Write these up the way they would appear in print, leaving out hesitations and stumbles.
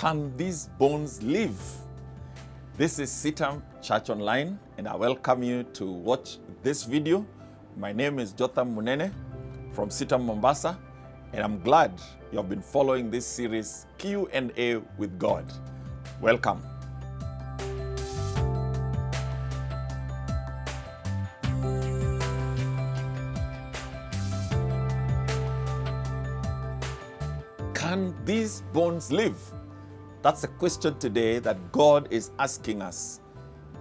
Can these bones live? This is CITAM Church Online, and I welcome you to watch this video. My name is Jotham Munene from CITAM Mombasa, and I'm glad you have been following this series, Q&A with God. Welcome. Can these bones live? That's a question today that God is asking us.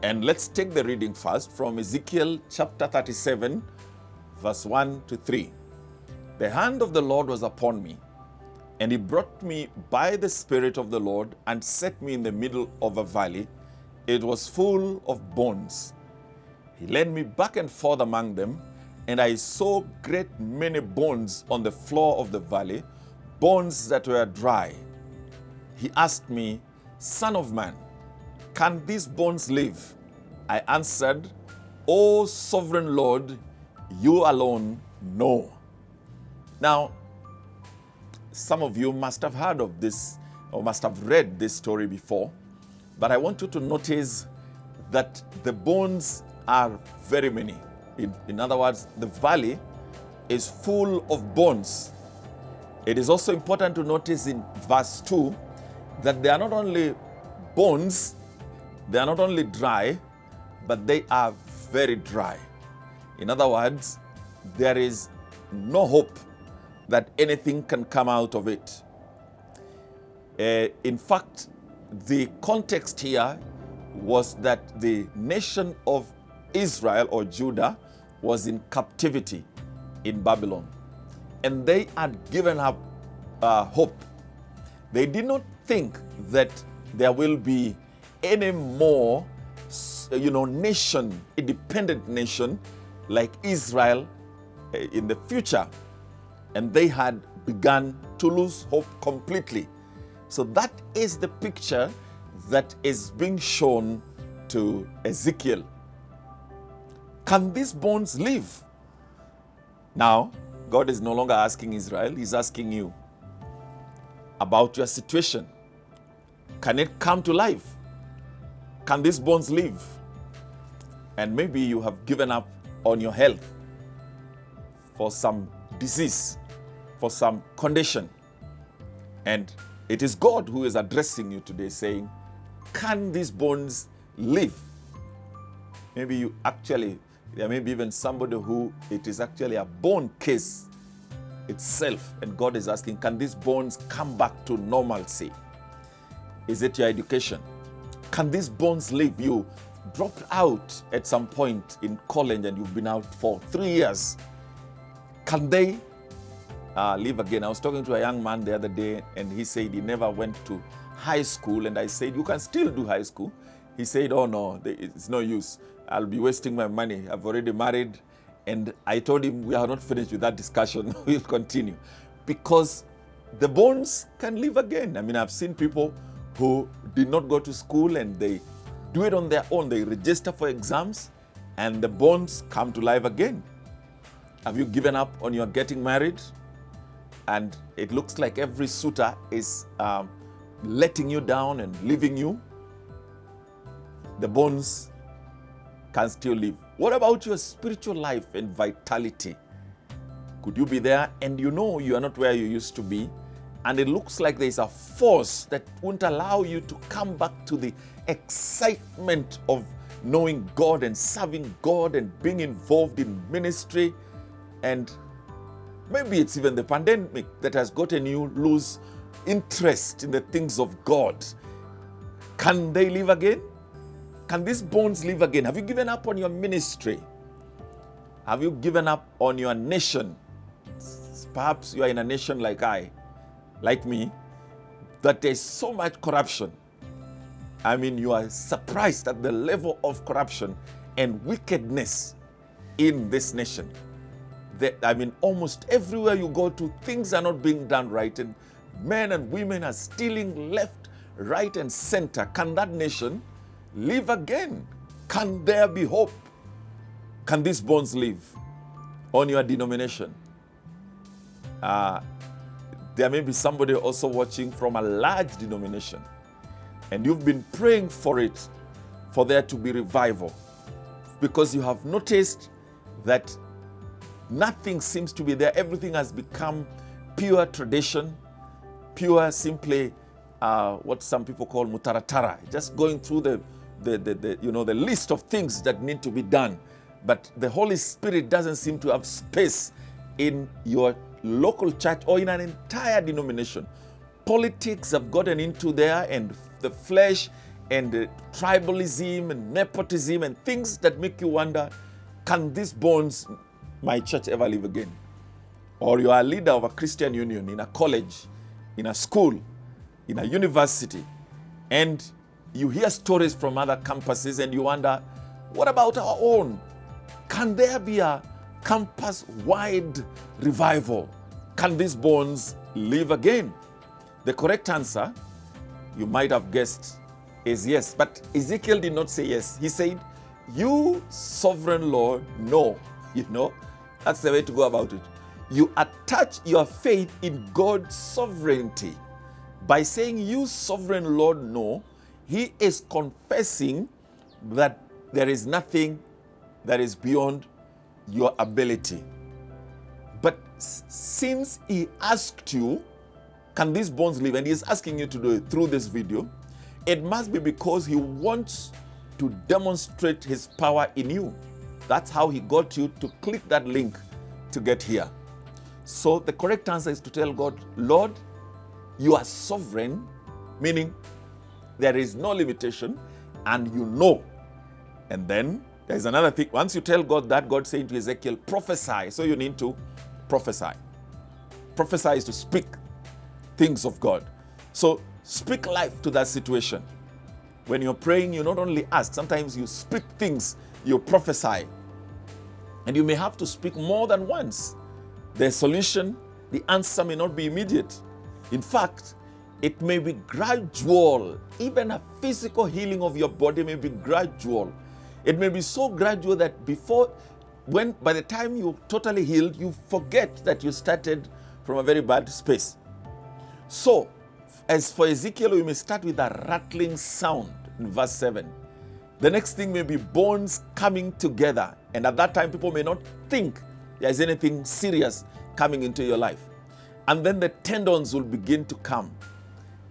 And let's take the reading first from Ezekiel chapter 37, verse 1 to 3. The hand of the Lord was upon me, and he brought me by the Spirit of the Lord and set me in the middle of a valley. It was full of bones. He led me back and forth among them, and I saw great many bones on the floor of the valley, bones that were dry. He asked me, "Son of man, can these bones live?" I answered, "O sovereign Lord, you alone know." Now, some of you must have heard of this or must have read this story before, but I want you to notice that the bones are very many. In other words, the valley is full of bones. It is also important to notice in verse 2 that they are not only bones, they are not only dry, but they are very dry. In other words, there is no hope that anything can come out of it. In fact, the context here was that the nation of Israel or Judah was in captivity in Babylon, and they had given up hope. They did not think that there will be any more, independent nation like Israel in the future. And they had begun to lose hope completely. So that is the picture that is being shown to Ezekiel. Can these bones live? Now, God is no longer asking Israel, He's asking you about your situation. Can it come to life? Can these bones live? And maybe you have given up on your health for some disease, for some condition. And it is God who is addressing you today saying, can these bones live? Maybe there may be even somebody who it is actually a bone case itself, and God is asking, can these bones come back to normalcy? Is it your education? Can these bones live? You dropped out at some point in college and you've been out for 3 years. Can they live again? I was talking to a young man the other day, and he said he never went to high school, and I said, you can still do high school. He said, oh no, it's no use. I'll be wasting my money. I've already married. And I told him, we are not finished with that discussion. We'll continue. Because the bones can live again. I mean, I've seen people who did not go to school and they do it on their own. They register for exams and the bones come to life again. Have you given up on your getting married? And it looks like every suitor is letting you down and leaving you. The bones can still live. What about your spiritual life and vitality? Could you be there and you know you are not where you used to be, and it looks like there is a force that won't allow you to come back to the excitement of knowing God and serving God and being involved in ministry? And maybe it's even the pandemic that has gotten you lose interest in the things of God. Can they live again? Can these bones live again? Have you given up on your ministry? Have you given up on your nation? Perhaps you are in a nation like me, that there's so much corruption. I mean, you are surprised at the level of corruption and wickedness in this nation. Almost everywhere you go to, things are not being done right, and men and women are stealing left, right, and center. Can that nation live again? Can there be hope? Can these bones live on your denomination? There may be somebody also watching from a large denomination, and you've been praying for it, for there to be revival, because you have noticed that nothing seems to be there. Everything has become pure tradition, pure simply what some people call mutaratara, just going through the list of things that need to be done. But the Holy Spirit doesn't seem to have space in your local church or in an entire denomination. Politics have gotten into there, and the flesh and tribalism and nepotism and things that make you wonder, can these bones, my church, ever live again? Or you are a leader of a Christian union in a college, in a school, in a university, and you hear stories from other campuses and you wonder, what about our own? Can there be a campus-wide revival? Can these bones live again? The correct answer, you might have guessed, is yes. But Ezekiel did not say yes. He said, you sovereign Lord, no. That's the way to go about it. You attach your faith in God's sovereignty. By saying, you sovereign Lord, no, he is confessing that there is nothing that is beyond your ability. But since he asked you, can these bones live? And he's asking you to do it through this video. It must be because he wants to demonstrate his power in you. That's how he got you to click that link to get here. So the correct answer is to tell God, Lord, you are sovereign, meaning there is no limitation, and you know. And then there's another thing. Once you tell God that, God saying to Ezekiel, prophesy. So you need to prophesy. Prophesy is to speak things of God. So speak life to that situation. When you're praying, you not only ask, sometimes you speak things, you prophesy. And you may have to speak more than once. The solution, the answer may not be immediate. In fact, it may be gradual. Even a physical healing of your body may be gradual. It may be so gradual that by the time you're totally healed, you forget that you started from a very bad space. So, as for Ezekiel, we may start with a rattling sound in verse 7. The next thing may be bones coming together. And at that time, people may not think there is anything serious coming into your life. And then the tendons will begin to come.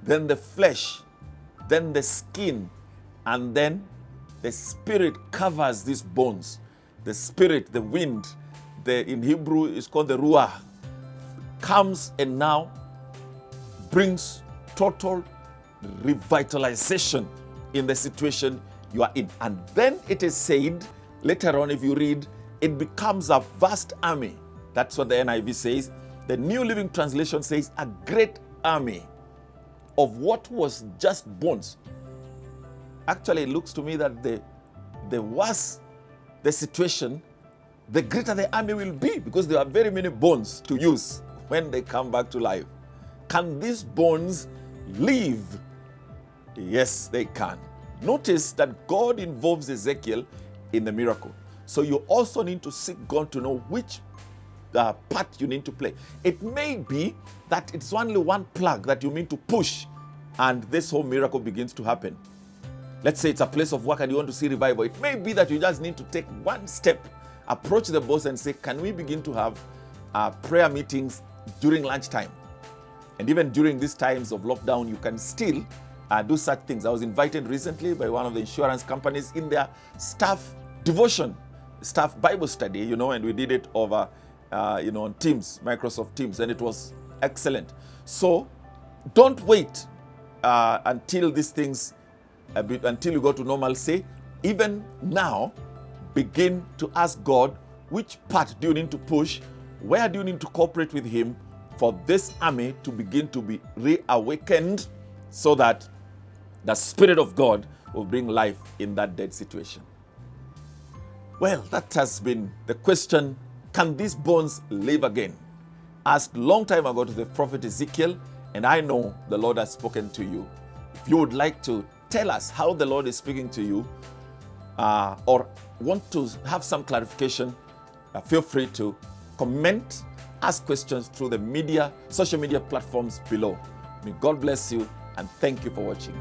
Then the flesh, then the skin, and then the spirit covers these bones. The spirit, the wind, in Hebrew is called the ruach, comes and now brings total revitalization in the situation you are in. And then it is said, later on if you read, it becomes a vast army. That's what the NIV says. The New Living Translation says a great army of what was just bones. Actually, it looks to me that the worse the situation, the greater the army will be, because there are very many bones to use when they come back to life. Can these bones live? Yes, they can. Notice that God involves Ezekiel in the miracle. So you also need to seek God to know which part you need to play. It may be that it's only one plug that you need to push, and this whole miracle begins to happen. Let's say it's a place of work and you want to see revival. It may be that you just need to take one step, approach the boss and say, can we begin to have prayer meetings during lunchtime? And even during these times of lockdown, you can still do such things. I was invited recently by one of the insurance companies in their staff devotion, staff Bible study, and we did it over, on Teams, Microsoft Teams, and it was excellent. So don't wait until these things, until you go to normalcy. Even now, begin to ask God, which part do you need to push? Where do you need to cooperate with Him for this army to begin to be reawakened, so that the Spirit of God will bring life in that dead situation? Well, that has been the question, can these bones live again? Asked long time ago to the prophet Ezekiel, and I know the Lord has spoken to you. If you would like to tell us how the Lord is speaking to you, or want to have some clarification, feel free to comment ask questions through the social media platforms below. May God bless you, and thank you for watching.